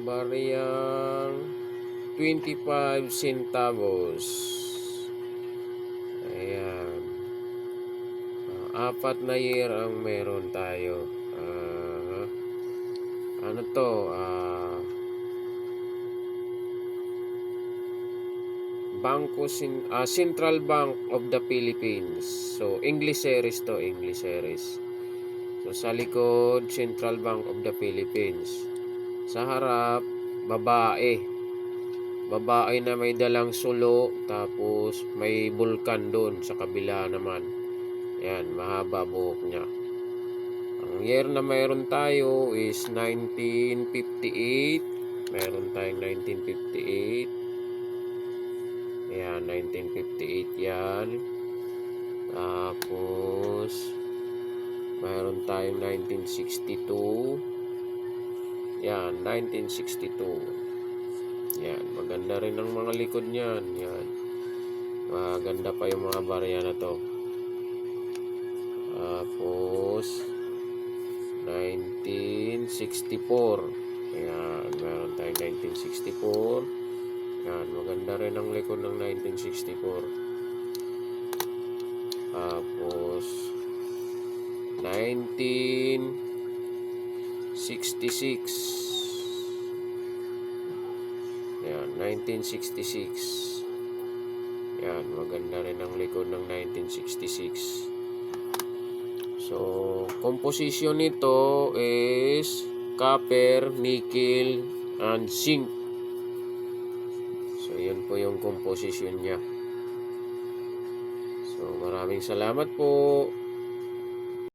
bariyang 25 centavos. Ayan. Apat na year ang meron tayo. Ano to? Central Bank of the Philippines. So, English series to. English series. So, sa likod, Central Bank of the Philippines. Sa harap, babae. Babae na may dalang sulo. Tapos, may bulkan doon sa kabila naman. Yan, mahaba buhok niya. Ang year na mayroon tayo is 1958. Mayroon tayong 1958. Ayan, 1958 yan. Tapos, mayroon tayong 1962. Yan, 1962. Yan, maganda rin ang mga likod niyan. Yan. Maganda pa yung mga barya na to. Tapos, 1964. Ayan, meron tayong 1964. Yan, maganda rin ang likod ng 1964. Tapos 1966. Yan, 1966. Yan, maganda rin ang likod ng 1966. So, composition nito is copper, nickel, and zinc. So, yun po yung composition niya. So, maraming salamat po.